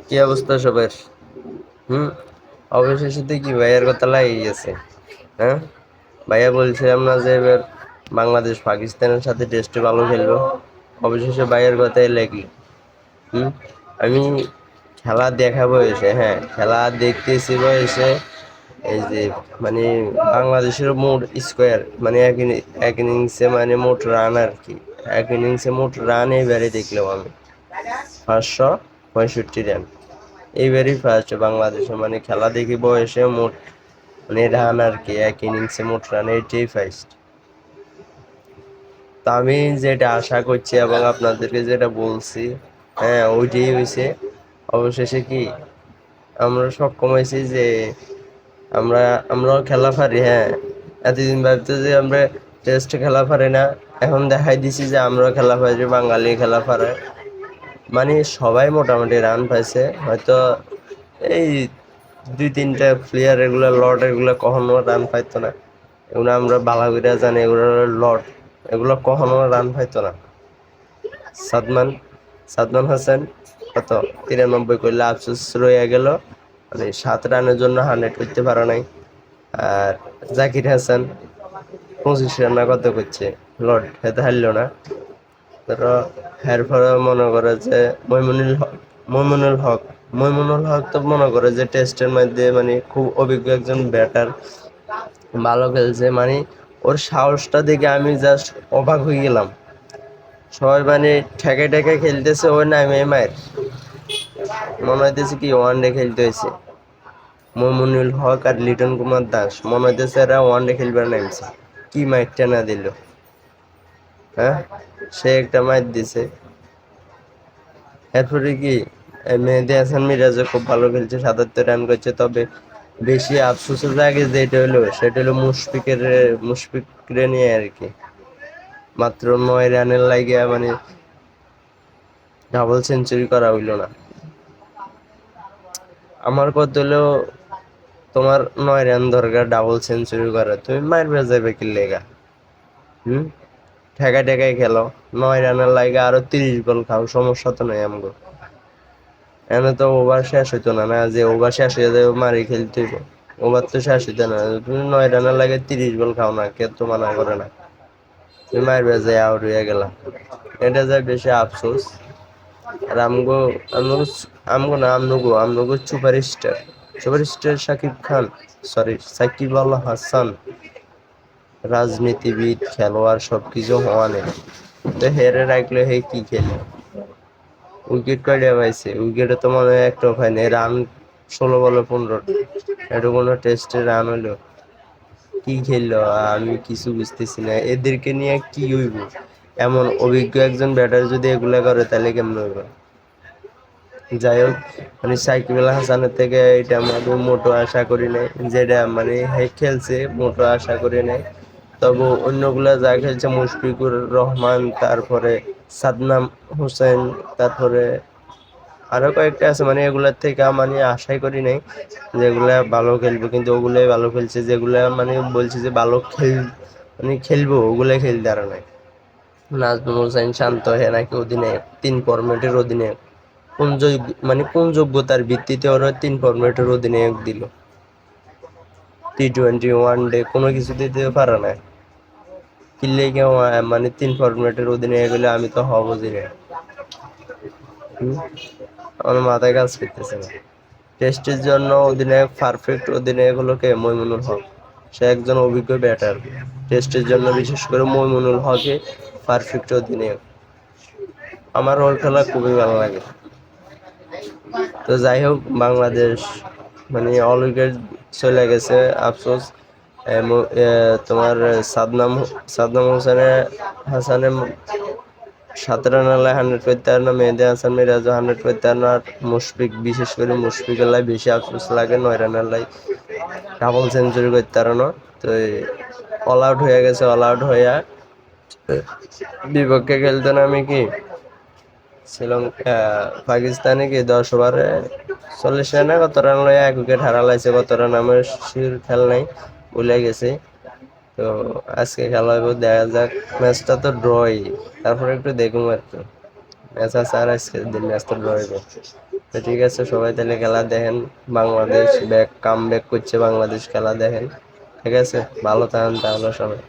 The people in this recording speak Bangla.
কি অবস্থা সবার? হুম। অবশেষে কি ভাইয়ার কথা লাগিয়ে গেছে? হ্যাঁ, ভাইয়া বলছিলাম না যে এবার বাংলাদেশ পাকিস্তানের সাথে টেস্টে ভালো খেলবো? অবশেষে ভাইয়ের কথাই লাগলো। হুম। আমি খেলা দেখাবো এসে, হ্যাঁ খেলা দেখতেছি এসে, এই যে মানে বাংলাদেশের মোট স্কোয়ার মানে এক ইনিংসে মানে মোট রান আর কি, এক ইনিংসে মোট রান এবারে দেখলাম আমি 565 রান। এইবারই ফার্স্ট বাংলাদেশে মানে খেলা দেখি বয়সে মোট মানে রান আর কি, এক ইনিংসে মোট রান এইটাই ফার্স্ট। তা আমি যেটা আশা করছি এবং আপনাদেরকে যেটা বলছি, হ্যাঁ ওইটাই হয়েছে। অবশেষে কি আমরা সক্ষম হয়েছি যে আমরা আমরাও খেলা পারি। হ্যাঁ, এতদিন ভাবতো যে আমরা টেস্ট খেলা পারি না, এখন দেখাই দিছি যে আমরাও খেলা পারি, বাঙালি খেলা পারে। মানে সবাই মোটামুটি রান পাইছে, হয়তো এই দুই তিনটা প্লেয়ার এগুলো লর্ড এগুলো কখনো রান পাইতো না, এগুলো আমরা বালা করে জানি, এগুলো লর্ড এগুলো কখনো রান পাইতো না। সাদমান সাদমান হাসান কত 93 করলে আফসোস রয়ে গেল, মানে 7 রানের জন্য 100 করতে পারে নাই। আর জাকির হাসান 25 রান না কত করছে, লর্ড হেতে হারল না। ধরো এরপরে মনে করে যে মইমুনুল হক মইমুনুল হক তো মনে করে যে টেস্টের মধ্যে মানে খুব অভিজ্ঞ একজন ব্যাটার, ভালো খেলছে। মানে ওর সাহসটা দেখে আমি জাস্ট অবাক হয়ে গেলাম। সবাই মানে ঠেকে ঠেকে খেলতেছে, ওই নামে মায়ের মনে হইতেছে কি ওয়ান ডে খেলতে হয়েছে। মইমুনুল হক আর লিটন কুমার দাস মনে হইতেছে এরা ওয়ান ডে খেলবার নামছে, কি মাইরটা না দিল। হ্যাঁ, সে একটা মাইর দিছে। এরপরে কি মেহেদী হাসান মিরাজও খুব ভালো খেলছে, 77 রান করছে। তবে বেশি আফসোসের জায়গা যেটা হলো সেটা হলো মুশফিকরে নিয়ে আর কি। মাত্র 9 রানের লাগিয়া মানে ডাবল সেঞ্চুরি করা হইলো না। আমার কথা হলো তোমার 9 রান দরকার ডাবল সেঞ্চুরি করা, তুমি মারবে যাবে কি লেগা? হুম, ঠেকায় ঠেকায় খেলো, 9 রানের লাগে আরো 30 বল খাও, সমস্যা তো নাই আমগো। এনে তো ওভার শেষ হইতো না, না যে ওভার শেষ হয়ে যাবে মারি খেলতে হইব, ওভার তো শেষ হইতো না। তুমি 9 রানের লাগে 30 বল খাও না, কে তো মানা করে না, তুমি মারবে যে আউট হয়ে গেলা। এটা যায় বেশি আফসোস। আর আমগো আমগো আমগো না আমগো সুপারস্টার শাকিব খান, সরি সাকিব আল হাসান, রাজনীতিবিদ খেলোয়াড় সবকিছু হওয়া নেই, তো হেরে রাখলে হে কি খেলে? উইকেট কয়টা পাইছে? উইকেটে তো মনে হয় একটা পায়নি। রান 16 বলে 15, এটা কোনো টেস্টে রান হইলো? কি খেললো আমি কিছু বুঝতেছি না, এদেরকে নিয়ে কি হইব? এমন অভিজ্ঞ একজন ব্যাটার যদি এগুলা করে তাহলে কেমন হইব? যাই হোক, মানে সাকিব আল হাসানের থেকে এটা আমি মোটো আশা করি নাই, যেটা মানে হে খেলছে মোটো আশা করি নাই। তবে অন্যগুলা যা খেলছে মুশফিকুর রহমান, তারপরে সাদনাম হোসেন, তারপরে আরো কয়েকটা আছে, মানে এগুলার থেকে মানে আশাই করি নাই যেগুলা ভালো খেলবো, কিন্তু ওগুলাই ভালো খেলছে। যেগুলা মানে বলছে যে ভালো মানে খেলবো, ওগুলাই খেলতে আর নাই। নাজমুল হোসেন শান্ত হে নাকি অধিনায়ক, 3 ফরম্যাটের অধিনায়ক। মানে কোন যোগ্যতার ভিত্তিতে ওরা 3 ফরম্যাটের অধিনায়ক দিল? টি-20 ওয়ান ডে কোনো কিছু দিতে পারে না, কিনলেই কেউ মানে 3 ফরম্যাটের অধিনায়ক হলে আমি তো হব বুঝি না। আমার মাথায় কাজ করতেছে না। টেস্টের জন্য অধিনায়ক, পারফেক্ট অধিনায়ক হলো কে? মইমুনুল হক। সে একজন অভিজ্ঞ ব্যাটার, টেস্টের জন্য বিশেষ করে মইমুনুল হকে পারফেক্ট অধিনায়ক। আমার ওর খেলা খুবই ভালো লাগে। তো যাই হোক, বাংলাদেশ মানে অল উইকেট চলে গেছে, আফসোস। তোমার সাদনাম হাসানের 7 রান 100 করতে পারে না, মেহেদী হাসান মিরাজও 100 করতে পারে না। আর মুশফিক, বিশেষ করে মুশফিকের লাই বেশি আফসোস লাগে, 9 রানের লাই ডাবল সেঞ্চুরি করতে পারে না। তো অল আউট হয়ে গেছে, অল আউট হইয়া বিপক্ষে খেলতে নামে কি শ্রীলঙ্কা পাকিস্তানে কি 10 ওভারে 40 রানে কত রান লইয়া 1 উইকেট হারালাইছে। কত রান আমার শিওর খেল নাই, ভুলে গেছে। তো আজকে খেলা হইব, দেখা যাক। ম্যাচটা তো ড্রই, তারপরে একটু দেখুন আর কি। ম্যাচ আছে আর আজকের দিন ম্যাচ তো ড্র হইব। তো ঠিক আছে, সবাই তাহলে খেলা দেখেন। বাংলাদেশ কাম ব্যাক করছে, বাংলাদেশ খেলা দেখেন। ঠিক আছে, ভালো থাকেন তাহলে সবাই।